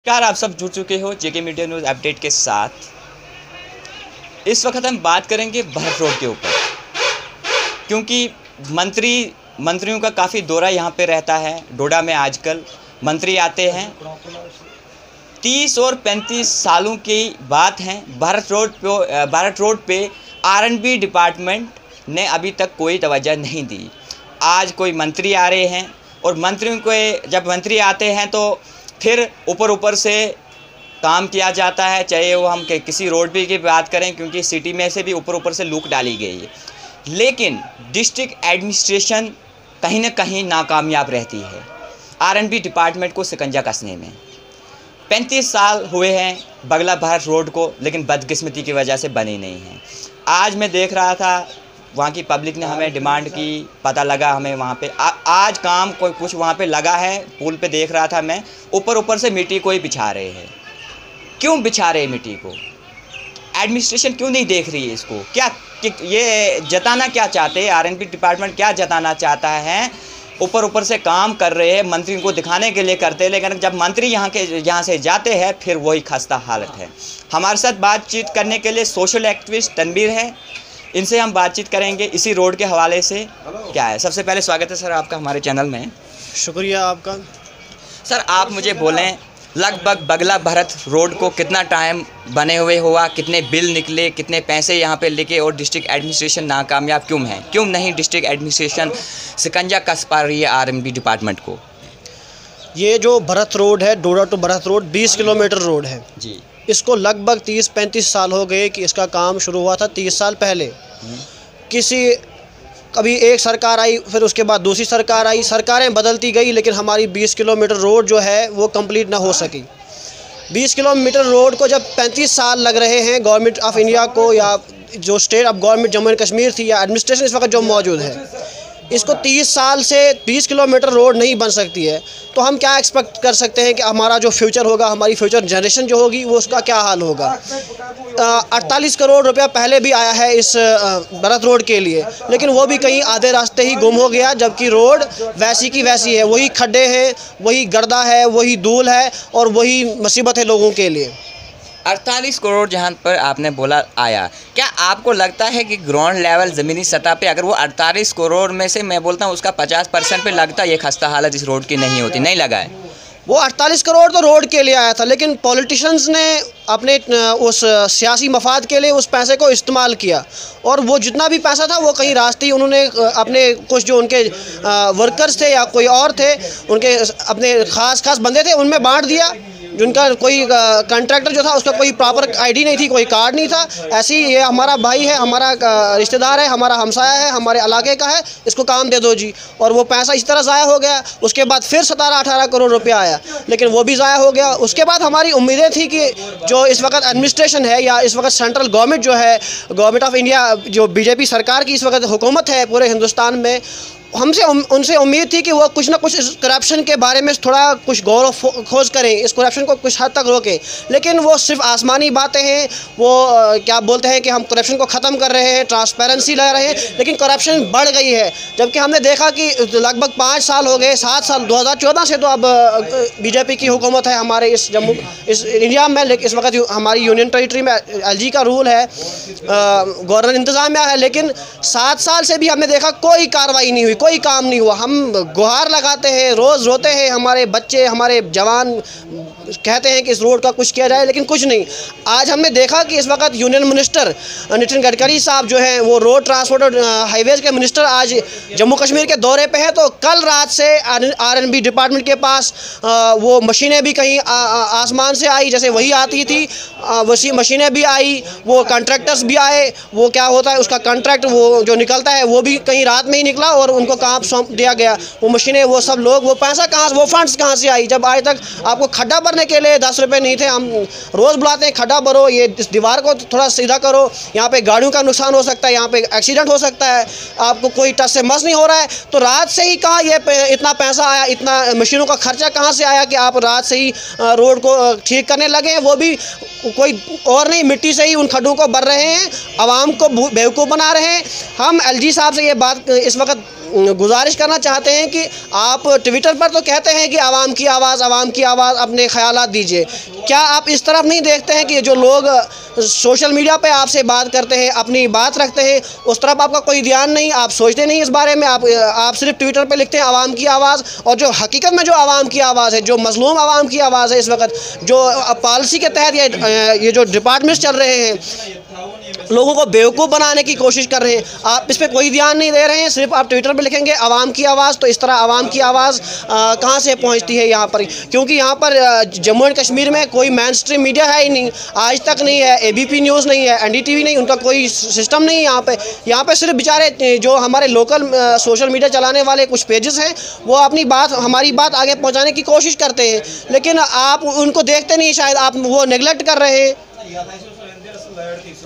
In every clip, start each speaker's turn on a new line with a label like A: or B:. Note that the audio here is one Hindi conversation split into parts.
A: नमस्कार, आप सब जुड़ चुके हो जेके मीडिया न्यूज़ अपडेट के साथ। इस वक्त हम बात करेंगे भरत रोड के ऊपर, क्योंकि मंत्रियों का काफ़ी दौरा यहाँ पे रहता है। डोडा में आजकल मंत्री आते हैं। 30 और 35 सालों की बात है। भरत रोड पे R&B डिपार्टमेंट ने अभी तक कोई तवज्जो नहीं दी। आज कोई मंत्री आ रहे हैं और मंत्रियों को जब मंत्री आते हैं तो फिर ऊपर से काम किया जाता है। चाहे वो हम किसी रोड पे की बात करें, क्योंकि सिटी में से भी ऊपर से लूक डाली गई है, लेकिन डिस्ट्रिक्ट एडमिनिस्ट्रेशन कहीं ना कहीं नाकामयाब रहती है R&B डिपार्टमेंट को शिकंजा कसने में। 35 साल हुए हैं बगला भरत रोड को, लेकिन बदकिस्मती की वजह से बनी नहीं है। आज मैं देख रहा था, वहाँ की पब्लिक ने हमें डिमांड की, पता लगा हमें वहाँ पे आज काम कोई कुछ वहाँ पे लगा है। पुल पे देख रहा था मैं, ऊपर से मिट्टी को ही बिछा रहे हैं। क्यों बिछा रहे हैं मिट्टी को? एडमिनिस्ट्रेशन क्यों नहीं देख रही है इसको? क्या ये जताना क्या चाहते हैं? R&B डिपार्टमेंट क्या जताना चाहता है? ऊपर से काम कर रहे हैं, मंत्रियों को दिखाने के लिए करते हैं, लेकिन जब मंत्री यहाँ से जाते हैं फिर वही खस्ता हालत है। हमारे साथ बातचीत करने के लिए सोशल एक्टिविस्ट तनवीर है, इनसे हम बातचीत करेंगे इसी रोड के हवाले से। क्या है, सबसे पहले स्वागत है सर आपका हमारे चैनल में।
B: शुक्रिया आपका।
A: सर आप मुझे बोलें, लगभग बगला भरत रोड को कितना टाइम बने हुए हुआ, कितने बिल निकले, कितने पैसे यहाँ पे लिखे, और डिस्ट्रिक्ट एडमिनिस्ट्रेशन नाकामयाब क्यों है? क्यों नहीं डिस्ट्रिक्ट एडमिनिस्ट्रेशन शिकंजा कस पा रही है R&B डिपार्टमेंट को?
B: ये जो भरत रोड है, Doda to Bharat road 20 kilometre road है
A: जी।
B: इसको लगभग 30-35 साल हो गए कि इसका काम शुरू हुआ था। 30 साल पहले कभी एक सरकार आई, फिर उसके बाद दूसरी सरकार आई, सरकारें बदलती गई, लेकिन हमारी 20 किलोमीटर रोड जो है वो कंप्लीट ना हो सकी। 20 किलोमीटर रोड को जब 35 साल लग रहे हैं गवर्नमेंट ऑफ इंडिया को, या जो state of government Jammu and Kashmir थी, या एडमिनिस्ट्रेशन इस वक्त जो मौजूद है, इसको 30 साल से 20 किलोमीटर रोड नहीं बन सकती है, तो हम क्या एक्सपेक्ट कर सकते हैं कि हमारा जो फ्यूचर होगा, हमारी फ्यूचर जनरेशन जो होगी, वो उसका क्या हाल होगा। 48 करोड़ रुपया पहले भी आया है इस भरत रोड के लिए, लेकिन वो भी कहीं आधे रास्ते ही गुम हो गया, जबकि रोड वैसी की वैसी है। वही खड्डे हैं, वही गर्दा है, वही धूल है, और वही मुसीबत है लोगों के लिए।
A: 48 करोड़ जहाँ पर आपने बोला आया, क्या आपको लगता है कि ग्राउंड लेवल ज़मीनी सतह पे अगर वो 48 करोड़ में से मैं बोलता हूँ उसका 50% पे लगता, ये खस्ता हालत इस रोड की नहीं होती? नहीं लगा है।
B: वो 48 करोड़ तो रोड के लिए आया था, लेकिन पॉलिटिशियंस ने अपने उस सियासी मफाद के लिए उस पैसे को इस्तेमाल किया, और वो जितना भी पैसा था वो कहीं रास्ते ही उन्होंने अपने कुछ जो उनके वर्कर्स थे या कोई और थे, उनके अपने ख़ास बंदे थे, उनमें बांट दिया। जिनका कोई कॉन्ट्रैक्टर जो था उसका कोई प्रॉपर आईडी नहीं थी, कोई कार्ड नहीं था। ऐसे ही ये हमारा भाई है, हमारा रिश्तेदार है, हमारा हमसाया है, हमारे इलाके का है, इसको काम दे दो जी, और वो पैसा इस तरह ज़ाया हो गया। उसके बाद फिर 17-18 करोड़ रुपया आया, लेकिन वो भी ज़ाया हो गया। उसके बाद हमारी उम्मीदें थी कि जो इस वक्त एडमिनिस्ट्रेशन है, या इस वक्त सेंट्रल गवर्नमेंट जो है, गवर्नमेंट ऑफ इंडिया, जो BJP सरकार की इस वक्त हुकूमत है पूरे हिंदुस्तान में, उनसे उम्मीद थी कि वो कुछ ना कुछ इस करप्शन के बारे में थोड़ा कुछ गौर खोज करें, इस करप्शन को कुछ हद तक रोकें। लेकिन वो सिर्फ आसमानी बातें हैं। वो क्या बोलते हैं कि हम करप्शन को ख़त्म कर रहे हैं, ट्रांसपेरेंसी ला रहे हैं, लेकिन करप्शन बढ़ गई है। जबकि हमने देखा कि लगभग 5 साल हो गए, 7 साल 2014 से तो अब BJP की हुकूमत है हमारे इस इंडिया में। इस वक्त हमारी यूनियन टेरिटरी में LG का रूल है, गवर्नर इंतज़ामिया है, लेकिन 7 साल से भी हमने देखा कोई कार्रवाई नहीं हुई, कोई काम नहीं हुआ। हम गुहार लगाते हैं, रोज़ रोते हैं, हमारे बच्चे, हमारे जवान कहते हैं कि इस रोड का कुछ किया जाए, लेकिन कुछ नहीं। आज हमने देखा कि इस वक्त यूनियन मिनिस्टर नितिन गडकरी साहब जो हैं, वो रोड ट्रांसपोर्ट और हाईवेज़ के मिनिस्टर आज जम्मू कश्मीर के दौरे पे हैं। तो कल रात से R&B डिपार्टमेंट के पास वो मशीनें भी कहीं आसमान से आई, जैसे वही आती थी, वैसी मशीनें भी आई, वो कॉन्ट्रैक्टर्स भी आए। वो क्या होता है, उसका कॉन्ट्रैक्ट वो जो निकलता है वो भी कहीं रात में ही निकला, और उनको काम सौंप दिया गया। वो मशीनें, वो सब लोग, वो पैसा कहाँ, वो फंड्स कहाँ से आई, जब आज तक आपको खड्डा भरने के लिए 10 रुपये नहीं थे। हम रोज़ बुलाते हैं, खड्डा भरो, ये इस दीवार को थोड़ा सीधा करो, यहाँ पे गाड़ियों का नुकसान हो सकता है, यहाँ पे एक्सीडेंट हो सकता है, आपको कोई टच से मस नहीं हो रहा है। तो रात से ही कहाँ ये इतना पैसा आया, इतना मशीनों का खर्चा कहाँ से आया कि आप रात से ही रोड को ठीक करने लगे हैं? वो भी कोई और नहीं, मिट्टी से ही उन खड्डों को भर रहे हैं, आवाम को बेवकूफ़ बना रहे हैं। हम LG साहब से ये बात इस वक्त गुजारिश करना चाहते हैं कि आप ट्विटर पर तो कहते हैं कि आवाम की आवाज़ अपने ख़यालात दीजिए, क्या आप इस तरफ नहीं देखते हैं कि जो लोग सोशल मीडिया पे आपसे बात करते हैं, अपनी बात रखते हैं, उस तरफ आपका कोई ध्यान नहीं, आप सोचते नहीं इस बारे में, आप सिर्फ ट्विटर पे लिखते हैं आवाम की आवाज़, और जो हकीकत में जो आवाम की आवाज़ है, जो मज़लूम आवाम की आवाज़ है, इस वक्त जो पॉलिसी के तहत ये जो डिपार्टमेंट्स चल रहे हैं, लोगों को बेवकूफ़ बनाने की कोशिश कर रहे हैं, आप इस पर कोई ध्यान नहीं दे रहे हैं, सिर्फ आप ट्विटर पे लिखेंगे आवाम की आवाज़। तो इस तरह आवाम की आवाज़ कहाँ से पहुँचती है यहाँ पर, क्योंकि यहाँ पर जम्मू एंड कश्मीर में कोई मेन स्ट्रीम मीडिया है ही नहीं, आज तक नहीं है, ABP न्यूज़ नहीं है, NDTV नहीं, उनका कोई सिस्टम नहीं है यहाँ पे सिर्फ बेचारे जो हमारे लोकल सोशल मीडिया चलाने वाले कुछ पेजेस हैं, वो अपनी बात, हमारी बात आगे पहुँचाने की कोशिश करते हैं, लेकिन आप उनको देखते नहीं, शायद आप वो नेगलेक्ट कर रहे हैं।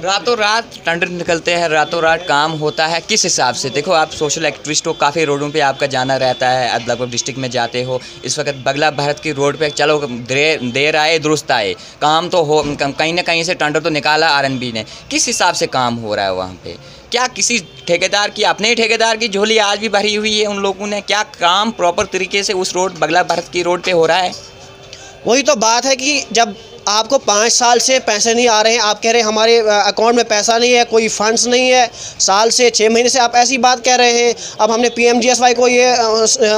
A: रातों रात टेंडर निकलते हैं, रातों रात काम होता है, किस हिसाब से? देखो, आप सोशल एक्टिविस्ट हो, काफ़ी रोडों पे आपका जाना रहता है, लगभग डिस्ट्रिक्ट में जाते हो। इस वक्त बगला भारत की रोड पे चलो देर आए दुरुस्त आए, काम तो हो, कहीं ना कहीं से टेंडर तो निकाला RNB ने। किस हिसाब से काम हो रहा है वहाँ पे? क्या किसी ठेकेदार की, अपने ही ठेकेदार की झोली आज भी भरी हुई है उन लोगों ने? क्या काम प्रॉपर तरीके से उस रोड बगला भारत की रोड पर हो रहा है?
B: वही तो बात है कि जब आपको 5 साल से पैसे नहीं आ रहे हैं, आप कह रहे हैं हमारे अकाउंट में पैसा नहीं है, कोई फंड्स नहीं है, साल से 6 महीने से आप ऐसी बात कह रहे हैं। अब हमने PMGSY को ये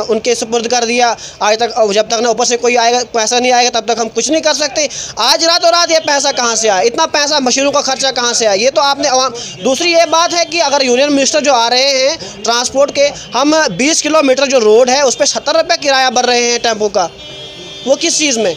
B: उनके सुपुर्द कर दिया, आज तक, जब तक ना ऊपर से कोई आएगा, पैसा नहीं आएगा, तब तक हम कुछ नहीं कर सकते। आज रातों रात ये पैसा कहाँ से आया, इतना पैसा मशीनों का खर्चा कहाँ से आया, ये तो आपने दूसरी ये बात है कि अगर यूनियन मिनिस्टर जो आ रहे हैं ट्रांसपोर्ट के, हम 20 किलोमीटर जो रोड है उस पर 70 रुपये किराया भर रहे हैं टेम्पो का, वो किस चीज़ में?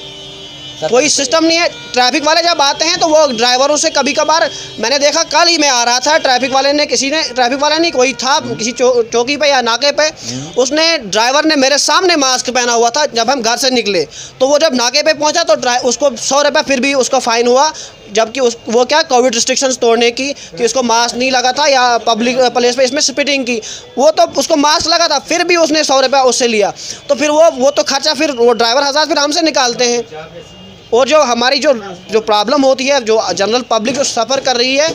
B: कोई सिस्टम नहीं है। ट्रैफिक वाले जब आते हैं तो वो ड्राइवरों से कभी कभार, मैंने देखा कल ही मैं आ रहा था, ट्रैफिक वाले नहीं, कोई था किसी चौकी पे या नाके पे, उसने ड्राइवर ने मेरे सामने मास्क पहना हुआ था, जब हम घर से निकले तो वो जब नाके पे पहुंचा तो उसको 100 रुपये फिर भी उसका फ़ाइन हुआ, जबकि वो क्या कोविड रिस्ट्रिक्शंस तोड़ने की, कि उसको मास्क नहीं लगा था या पब्लिक प्लेस पे इसमें स्पिटिंग की, वो तो उसको मास्क लगा था, फिर भी उसने 100 रुपये उससे लिया। तो फिर वो तो खर्चा फिर वो ड्राइवर हज़ार फिर हमसे निकालते हैं। और जो हमारी जो प्रॉब्लम होती है, जो जनरल पब्लिक जो सफ़र कर रही है,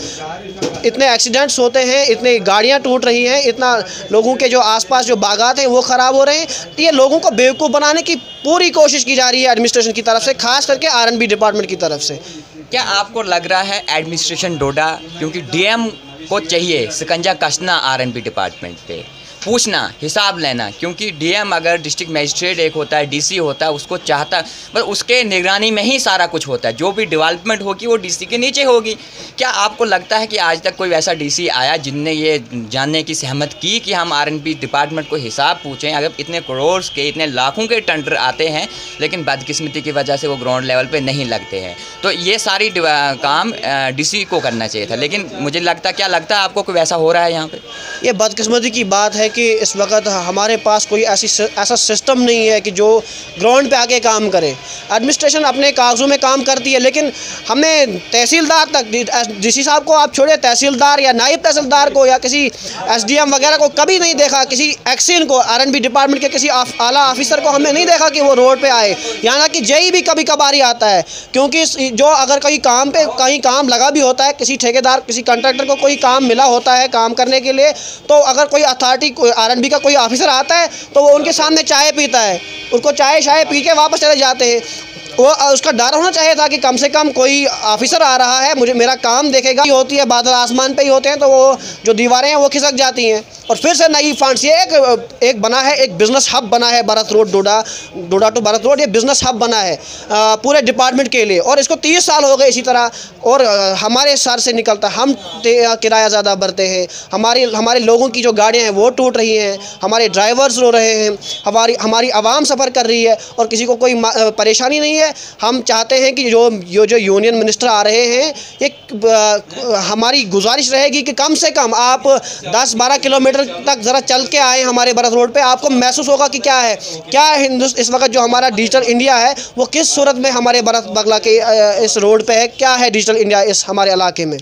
B: इतने एक्सीडेंट्स होते हैं, इतनी गाड़ियां टूट रही हैं, इतना लोगों के जो आसपास जो बागात हैं वो ख़राब हो रहे हैं, ये लोगों को बेवकूफ़ बनाने की पूरी कोशिश की जा रही है एडमिनिस्ट्रेशन की तरफ से, खास करके RNB डिपार्टमेंट की तरफ से।
A: क्या आपको लग रहा है एडमिनिस्ट्रेशन डोडा, क्योंकि DM को चाहिए शिकंजा कसना RNB डिपार्टमेंट पे, पूछना, हिसाब लेना, क्योंकि DM अगर डिस्ट्रिक्ट मजिस्ट्रेट एक होता है, DC होता है, उसको चाहता, बस उसके निगरानी में ही सारा कुछ होता है, जो भी डेवलपमेंट होगी वो DC के नीचे होगी। क्या आपको लगता है कि आज तक कोई ऐसा DC आया जिनने ये जानने की सहमत की कि हम RNB डिपार्टमेंट को हिसाब पूछें? अगर इतने करोड़ के, इतने लाखों के टेंडर आते हैं, लेकिन बदकिस्मती की वजह से वो ग्राउंड लेवल पर नहीं लगते हैं, तो ये सारी काम DC को करना चाहिए था। लेकिन मुझे क्या लगता है आपको, कोई ऐसा हो रहा है यहाँ पर?
B: ये बदकिस्मती की बात है कि इस वक्त हमारे पास कोई ऐसा सिस्टम नहीं है कि जो ग्राउंड पे आके काम करे। एडमिनिस्ट्रेशन अपने कागज़ों में काम करती है, लेकिन हमें तहसीलदार तक, DC साहब को आप छोड़िए, तहसीलदार या नायब तहसीलदार को या किसी SDM वगैरह को कभी नहीं देखा, किसी एक्सिन को, RNB डिपार्टमेंट के किसी आला ऑफिसर को हमने नहीं देखा कि वो रोड पर आए। यहाँ कि JE भी कभी कभार ही आता है, क्योंकि जो अगर कहीं काम लगा भी होता है, किसी ठेकेदार, किसी कॉन्ट्रैक्टर को कोई काम मिला होता है काम करने के लिए, तो अगर कोई अथॉरिटी, RNB का कोई ऑफिसर आता है तो वो उनके सामने चाय पीता है, उसको चाय पी के वापस चले जाते हैं। वो उसका डर होना चाहिए था कि कम से कम कोई ऑफिसर आ रहा है, मेरा काम देखेगा। होती है, बादल आसमान पे ही होते हैं, तो वो जो दीवारें हैं वो खिसक जाती हैं और फिर से नई फंड्स। ये एक बना है, एक बिज़नेस हब बना है Bharat road, Doda to Bharat road, ये बिज़नेस हब बना है पूरे डिपार्टमेंट के लिए, और इसको 30 साल हो गए इसी तरह, और हमारे सर से निकलता, हम किराया ज़्यादा भरते हैं, हमारे लोगों की जो गाड़ियाँ हैं वो टूट रही हैं, हमारे ड्राइवर्स रो रहे हैं, हमारी आवाम सफ़र कर रही है और किसी को कोई परेशानी नहीं है। हम चाहते हैं कि जो यूनियन मिनिस्टर आ रहे हैं, एक हमारी गुजारिश रहेगी कि कम से कम आप 10-12 किलोमीटर तक ज़रा चल के आएँ हमारे भरत रोड पे, आपको महसूस होगा कि क्या इस वक्त जो हमारा डिजिटल इंडिया है वो किस सूरत में हमारे भरत बगला के इस रोड पे है, क्या है डिजिटल इंडिया इस हमारे इलाके में।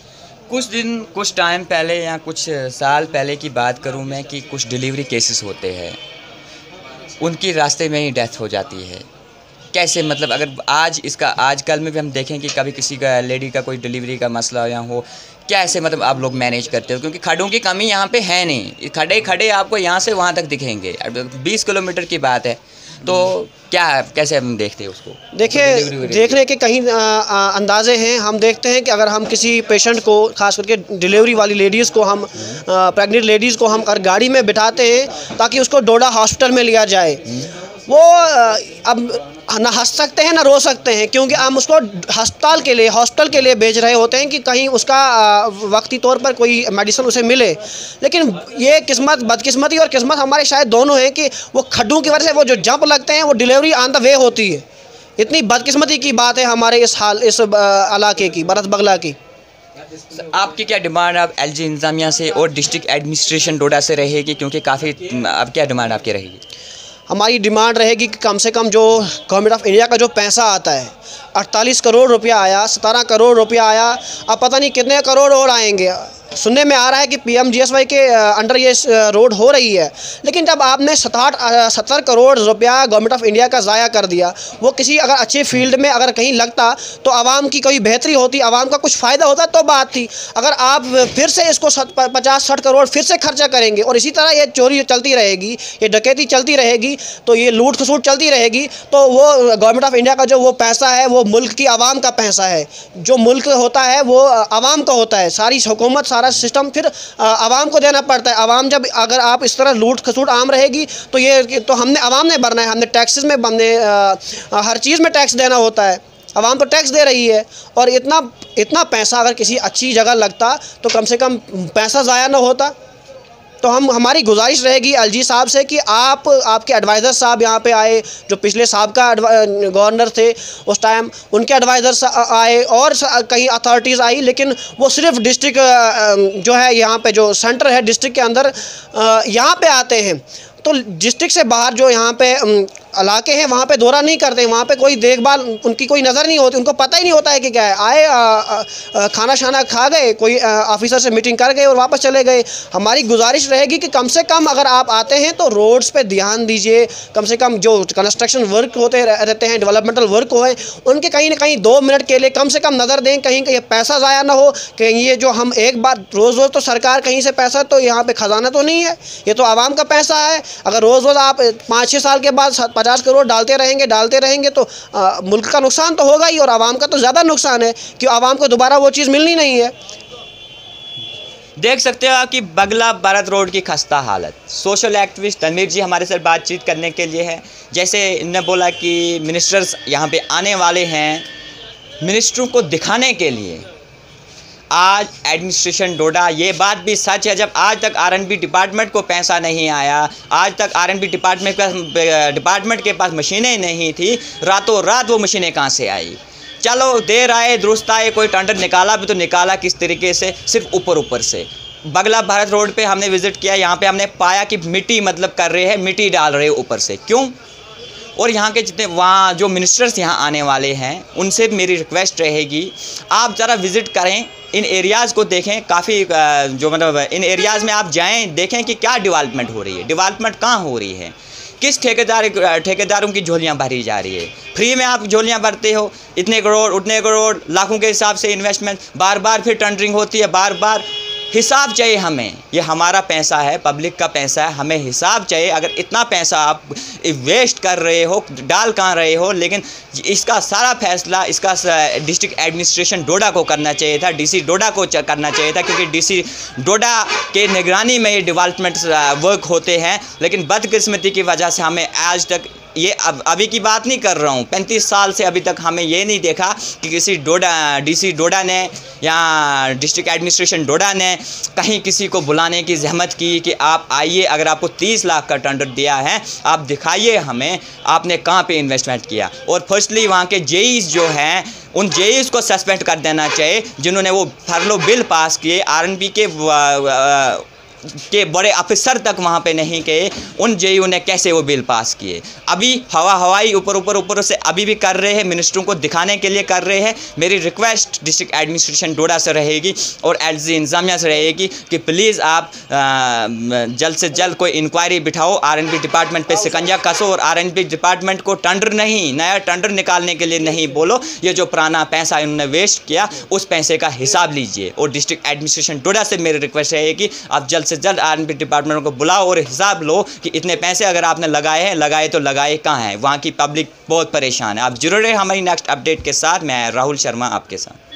A: कुछ टाइम पहले या कुछ साल पहले की बात करूं मैं, कि कुछ डिलीवरी केसेस होते हैं, उनकी रास्ते में ही डेथ हो जाती है। कैसे मतलब अगर आज इसका आजकल में भी हम देखें कि कभी किसी का लेडी का कोई डिलीवरी का मसला या हो, कैसे मतलब आप लोग मैनेज करते हो? क्योंकि खड्डों की कमी यहाँ पे है नहीं, खड़े खड़े आपको यहाँ से वहाँ तक दिखेंगे। 20 किलोमीटर की बात है, तो क्या कैसे हम देखते हैं उसको?
B: देखिए, देखने के कहीं अंदाजे हैं। हम देखते हैं कि अगर हम किसी पेशेंट को, खास करके डिलीवरी वाली लेडीज़ को, हम प्रेग्नेंट लेडीज़ को हम अगर गाड़ी में बिठाते हैं ताकि उसको डोडा हॉस्पिटल में लिया जाए, वो अब ना हंस सकते हैं ना रो सकते हैं, क्योंकि हम उसको अस्पताल के लिए, हॉस्पिटल के लिए भेज रहे होते हैं कि कहीं उसका वक्ती तौर पर कोई मेडिसिन उसे मिले। लेकिन ये किस्मत, बदकिस्मती और किस्मत हमारे शायद दोनों हैं कि वो खड्डों की वजह से वो जो जंप लगते हैं वो डिलीवरी ऑन द वे होती है। इतनी बदकिस्मती की बात है हमारे इस इलाके की, बरस बगला की।
A: आपकी क्या डिमांड अब एलजी इंतजामिया से और डिस्ट्रिक्ट एडमिनिस्ट्रेशन डोडा से रहेगी? क्योंकि काफ़ी, अब क्या डिमांड आपकी रहेगी?
B: हमारी डिमांड रहेगी कि कम से कम जो गवर्नमेंट ऑफ इंडिया का जो पैसा आता है, 48 करोड़ रुपया आया, 17 करोड़ रुपया आया, अब पता नहीं कितने करोड़ और आएंगे। सुनने में आ रहा है कि PMGSY के अंडर ये रोड हो रही है, लेकिन जब आपने 70 करोड़ रुपया गवर्नमेंट ऑफ इंडिया का ज़ाया कर दिया, वो किसी अगर अच्छे फील्ड में अगर कहीं लगता तो आवाम की कोई बेहतरी होती, आवाम का कुछ फ़ायदा होता तो बात थी। अगर आप फिर से इसको 50-60 करोड़ फिर से खर्चा करेंगे और इसी तरह ये चोरी चलती रहेगी, ये डकैती चलती रहेगी, तो ये लूट खसूट चलती रहेगी, तो वो गवर्नमेंट ऑफ इंडिया का जो वो पैसा है वो मुल्क की आवाम का पैसा है। जो मुल्क होता है वो आवाम का होता है, सारी हुकूमत, सारा सिस्टम फिर आवाम को देना पड़ता है। आवाम जब, अगर आप इस तरह लूट खसूट आम रहेगी तो ये तो हमने आवाम ने भरना है, हमने टैक्सेस में, हमने हर चीज़ में टैक्स देना होता है। आवाम तो टैक्स दे रही है, और इतना पैसा अगर किसी अच्छी जगह लगता तो कम से कम पैसा ज़ाया ना होता। तो हमारी गुजारिश रहेगी एलजी साहब से कि आपके एडवाइज़र साहब यहाँ पे आए, जो पिछले साहबका गवर्नर थे उस टाइम, उनके एडवाइज़र आए और कहीं अथॉरिटीज़ आई, लेकिन वो सिर्फ डिस्ट्रिक्ट जो है यहाँ पे, जो सेंटर है डिस्ट्रिक्ट के अंदर, यहाँ पे आते हैं। तो डिस्ट्रिक्ट से बाहर जो यहाँ पे इलाके हैं वहाँ पे दौरा नहीं करते, वहाँ पे कोई देखभाल, उनकी कोई नज़र नहीं होती, उनको पता ही नहीं होता है कि क्या है। आए, खाना शाना खा गए, कोई ऑफिसर से मीटिंग कर गए और वापस चले गए। हमारी गुजारिश रहेगी कि कम से कम अगर आप आते हैं तो रोड्स पे ध्यान दीजिए, कम से कम जो कंस्ट्रक्शन वर्क होते रहते हैं, डेवलपमेंटल वर्क हो, उनके कहीं ना कहीं 2 मिनट के लिए कम से कम नज़र दें, कहीं ये पैसा ज़ाया ना हो। कहीं ये जो हम एक बार रोज़ तो सरकार कहीं से पैसा, तो यहाँ पर ख़जाना तो नहीं है, ये तो आवाम का पैसा है। अगर रोज़ आप 5-6 साल के बाद 50 करोड़ डालते रहेंगे तो मुल्क का नुकसान तो होगा ही, और आवाम का तो ज़्यादा नुकसान है कि आवाम को दोबारा वो चीज़ मिलनी नहीं है।
A: देख सकते हो कि बगला भारत रोड की खस्ता हालत। सोशल एक्टिविस्ट तनवीर जी हमारे साथ बातचीत करने के लिए है। जैसे इन्होंने बोला कि मिनिस्टर्स यहाँ पे आने वाले हैं, मिनिस्टरों को दिखाने के लिए आज एडमिनिस्ट्रेशन डोडा, ये बात भी सच है, जब आज तक R&B डिपार्टमेंट को पैसा नहीं आया, आज तक R&B डिपार्टमेंट के पास मशीनें नहीं थी, रातों रात वो मशीनें कहाँ से आई? चलो देर आए दुरुस्त आए, कोई टेंडर निकाला भी तो निकाला किस तरीके से, सिर्फ ऊपर से। बगला भारत रोड पे हमने विज़िट किया, यहाँ पे हमने पाया कि मिट्टी मतलब कर रहे हैं, मिट्टी डाल रहे हैं ऊपर से, क्यों? और यहाँ के जितने वहाँ जो मिनिस्टर्स यहाँ आने वाले हैं उनसे मेरी रिक्वेस्ट रहेगी, आप ज़रा विज़िट करें, इन एरियाज़ को देखें। काफ़ी जो मतलब इन एरियाज़ में आप जाएं, देखें कि क्या डेवलपमेंट हो रही है, डेवलपमेंट कहाँ हो रही है, किस ठेकेदारों की झोलियाँ भरी जा रही है। फ्री में आप झोलियाँ भरते हो, इतने करोड़ उतने करोड़ लाखों के हिसाब से इन्वेस्टमेंट, बार बार फिर टेंडरिंग होती है, बार बार हिसाब चाहिए हमें। ये हमारा पैसा है, पब्लिक का पैसा है, हमें हिसाब चाहिए। अगर इतना पैसा आप वेस्ट कर रहे हो, डाल कहाँ रहे हो, लेकिन इसका सारा फैसला इसका डिस्ट्रिक्ट एडमिनिस्ट्रेशन डोडा को करना चाहिए था, DC डोडा को करना चाहिए था, क्योंकि DC डोडा के निगरानी में ये डेवलपमेंट वर्क होते हैं। लेकिन बदकिस्मती की वजह से हमें आज तक, ये अभी की बात नहीं कर रहा हूँ, 35 साल से अभी तक हमें ये नहीं देखा कि किसी DC डोडा ने या डिस्ट्रिक्ट एडमिनिस्ट्रेशन डोडा ने कहीं किसी को बुलाने की जहमत की कि आप आइए, अगर आपको 30 लाख का टेंडर दिया है आप दिखाइए हमें आपने कहाँ पे इन्वेस्टमेंट किया। और फर्स्टली वहाँ के JEs जो हैं, उन JEs को सस्पेंड कर देना चाहिए जिन्होंने वो फरलो बिल पास किए, R&B के के बड़े अफसर तक वहाँ पे नहीं गए, उन जेईओ ने कैसे वो बिल पास किए। अभी हवाई ऊपर से अभी भी कर रहे हैं, मिनिस्टरों को दिखाने के लिए कर रहे हैं। मेरी रिक्वेस्ट डिस्ट्रिक्ट एडमिनिस्ट्रेशन डोडा से रहेगी और एलजी इंतजामिया से रहेगी कि प्लीज़ आप जल्द से जल्द कोई इंक्वायरी बिठाओ, आरएनबी डिपार्टमेंट पे शिकंजा कसो और आरएनबी डिपार्टमेंट को टेंडर नहीं, नया टेंडर निकालने के लिए नहीं बोलो। ये जो पुराना पैसा इन्होंने वेस्ट किया उस पैसे का हिसाब लीजिए। और डिस्ट्रिक्ट एडमिनिस्ट्रेशन डोडा से मेरी रिक्वेस्ट रहेगी आप जल्द से जल्द आरएनबी डिपार्टमेंट को बुलाओ और हिसाब लो कि इतने पैसे अगर आपने लगाए हैं, लगाए तो लगाए कहाँ हैं। वहाँ की पब्लिक बहुत परेशान है। आप जुड़े रहे हमारी नेक्स्ट अपडेट के साथ। मैं राहुल शर्मा आपके साथ।